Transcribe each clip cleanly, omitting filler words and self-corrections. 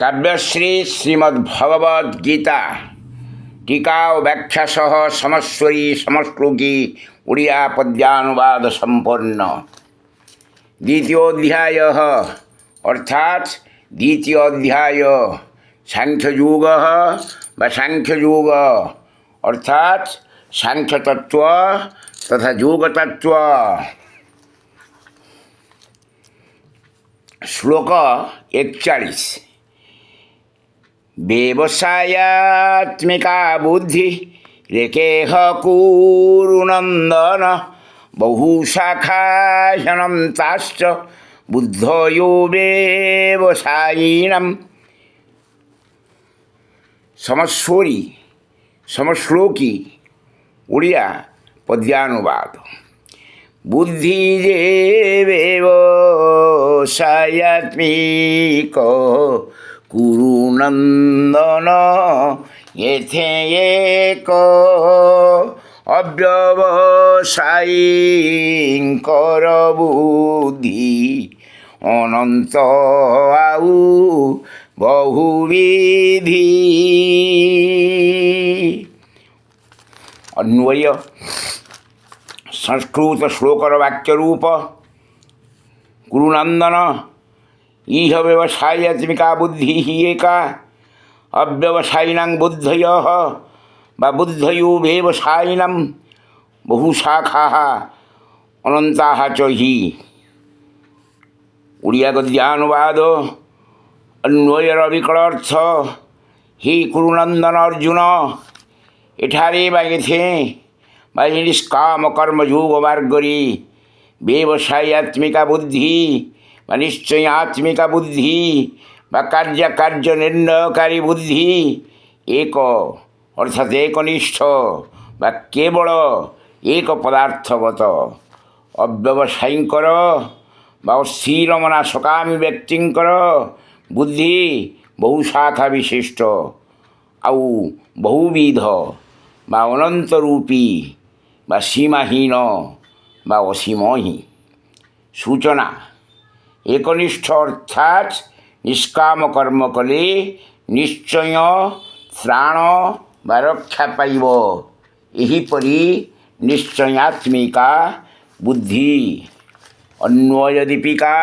কাব্যশ্রী শ্রীমদ্ভগবদ্গীতা टीका ও ব্যাখ্যা সহ সমস্বরী সমশ্লোকী উড়িয়া পদ্যানুবাদ সম্পন্ন। দ্বিতীয়োধ্যায় অর্থাৎ দ্বিতীয় অধ্যায় সাংখ্যযোগ বা সাংখ্যযোগ অর্থাৎ সাংখ্যতত্ত্ব তথা যোগতত্ত্ব। শ্লোক 41। व्यवसायात्मिका बुद्धि रेकेह कुरुनन्दन बहुशाखाह्यनन्ताश्च बुद्धयो व्यवसायिनम्। समस्वरी समश्लोकी उड़िया पद्यानुवाद। बुद्धि जे व्यवसायात्मिक कुरुनन्दन येथे एक अव्यवसायिकर बुद्धि अनंत आउ बहुविधि। अन्वय संस्कृत श्लोकर वाक्य रूप कुरुनंदन इह व्यवसायात्मिका बुद्धि ही एका अव्यवसायिनां बुद्धयः वा बुद्धयो व्यवसायिनां बहुशाखाः अनन्ताः च हि। उड़िया गद्यानुवाद। अन्वयर विकलार्थ हि कुरुनंदन अर्जुन एठारे बा एथे बा निष्काम कर्मयोग मार्गरे व्यवसायात्मिका बुद्धि বা নিশ্চয়াত্মিকা বুদ্ধি বা কার্য নির্ণয়কারী বুদ্ধি এক অর্থাৎ একনিষ্ঠ বা কেবল এক পদার্থগত অব্যবসায়ীঙ্কর বা অস্থিরমনা সকামী ব্যক্তিঙ্কর বুদ্ধি বহু শাখা বিশিষ্ট আউ বহুবিধ বা অনন্তরূপী বা সীমাহীন বা অসীমহীন। সূচনা একনিষ্ঠ অর্থাৎ নিষ্কাম কর্ম কলে নিশ্চয় ত্রাণ বা রক্ষা পাইব এহিপরি নিশ্চয়াত্মিকা বুদ্ধি। अन्वय दीपिका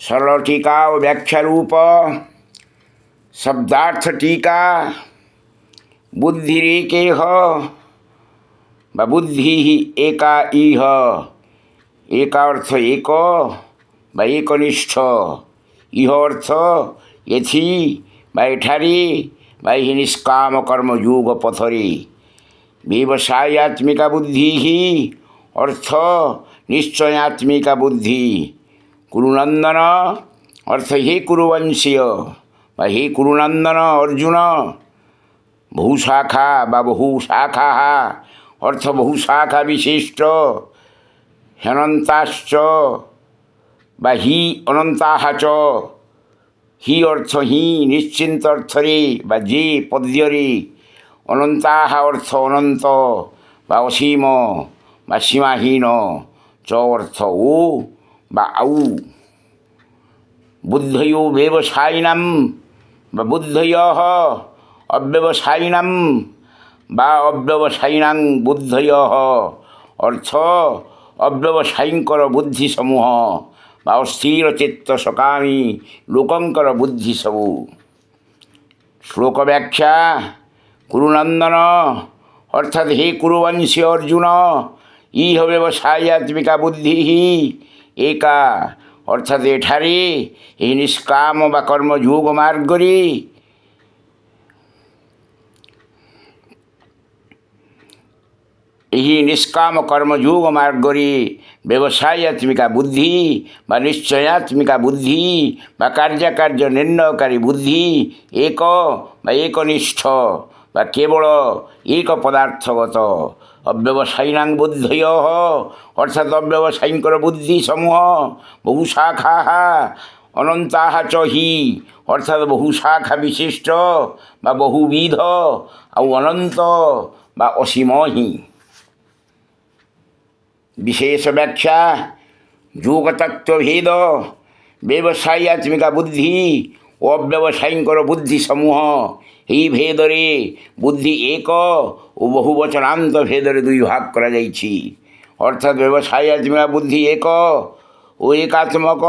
सरल टीका व व्याख्या रूप शब्दार्थ टीका। बुद्धिरेकेह बा बुद्धि एका इह एका अर्थ एक बा एकनिष्ठ इह अर्थ एथि बा एठारे बा हि निष्काम कर्मयोग पथरे व्यवसायात्मिका बुद्धि ही अर्थ निश्चयात्मिका बुद्धि। कुरुनंदन अर्थ हे कुरुवंशीय बा हे कुरुनंदन अर्जुन बहुशाखा बा बहुशाखा अर्थ बहुशाखा विशिष्ट हेनंताश्च बा हि अनंताः च हि अर्थ हि निश्चिंत अर्थरे बा जे पद्यरे अनंताः अर्थ अनंत बा असीम बा सीमाहीन च अर्थ ओ बा आउ बुद्धयो व्यवसायिनां बा बुद्धयः अव्यवसायिनां बा अव्यवसायिनां बुद्धयः अर्थ अव्यवसायींकर बुद्धि समूह बा अस्थिर चित्त सकामी लोकंकर बुद्धि सबू। श्लोक व्याख्या कुरुनंदन अर्थात हे कुरुवंशी अर्जुन इह व्यवसायात्मिका बुद्धि ही एका अर्थात एठारे ही निष्काम बा कर्मयोग मार्गरे यही निष्काम कर्मयोग मार्गरे व्यवसायात्मिका बुद्धि बा निश्चयात्मिका बुद्धि बा कार्य निर्णयकारी बुद्धि एक बा एकनिष्ठ बा केवल एक पदार्थगत अव्यवसायिनां बुद्धयः अर्थात अव्यवसायींकर बुद्धि समूह बहुशाखाः अनंताः च हि अर्थात बहुशाखा विशिष्ट बा बहुविध और अनंत बा असीम ही। विशेष व्याख्या योगतत्वभेद ବ୍ୟବସାୟିଆତ୍ମିକା ବୁଦ୍ଧି ଓ ଅବ୍ୟବସାୟୀଙ୍କର ବୁଦ୍ଧି ସମୂହ। ଏହି ଭେଦରେ ବୁଦ୍ଧି ଏକ ଓ ବହୁବଚନାନ୍ତ ଭେଦରେ ଦୁଇ ଭାଗ କରାଯାଇଛି। ଅର୍ଥାତ୍ ବ୍ୟବସାୟିଆତ୍ମିକା ବୁଦ୍ଧି ଏକ ଓ ଏକାତ୍ମକ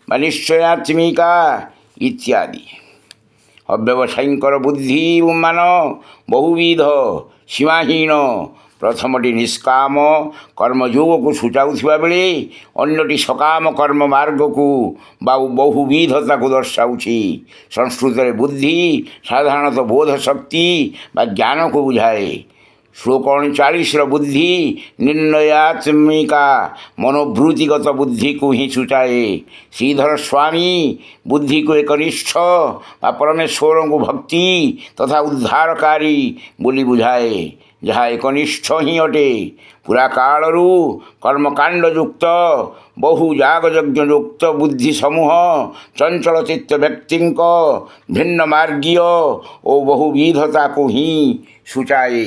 ବା ନିଶ୍ଚୟାତ୍ମିକା ଇତ୍ୟାଦି। ଅବ୍ୟବସାୟୀଙ୍କର ବୁଦ୍ଧିମାନ ବହୁବିଧ ସୀମାହୀନ। ପ୍ରଥମଟି ନିଷ୍କାମ କର୍ମଯୋଗକୁ ସୂଚାଉଥିବା ବେଳେ ଅନ୍ୟଟି ସକାମ କର୍ମ ମାର୍ଗକୁ ବା ବହୁବିଧତାକୁ ଦର୍ଶାଉଛି। ସଂସ୍କୃତରେ ବୁଦ୍ଧି ସାଧାରଣତଃ ବୋଧ ଶକ୍ତି ବା ଜ୍ଞାନକୁ ବୁଝାଏ। ଶ୍ଲୋକ 39ର ବୁଦ୍ଧି ନିର୍ଣ୍ଣୟାତ୍ମିକା ମନୋବୃତ୍ତିଗତ ବୁଦ୍ଧିକୁ ହିଁ ସୂଚାଏ। ଶ୍ରୀଧର ସ୍ୱାମୀ ବୁଦ୍ଧିକୁ ଏକନିଷ୍ଠ ବା ପରମେଶ୍ୱରଙ୍କୁ ଭକ୍ତି ତଥା ଉଦ୍ଧାରକାରୀ ବୋଲି ବୁଝାଏ, ଯାହା ଏକନିଷ୍ଠ ହିଁ ଅଟେ। ପୁରା କାଳରୁ କର୍ମକାଣ୍ଡଯୁକ୍ତ ବହୁ ଯାଗଯଜ୍ଞଯୁକ୍ତ ବୁଦ୍ଧି ସମୂହ ଚଞ୍ଚଳ ଚିତ୍ତ ବ୍ୟକ୍ତିଙ୍କ ଭିନ୍ନ ମାର୍ଗୀୟ ଓ ବହୁବିଧତାକୁ ହିଁ ସୂଚାଏ।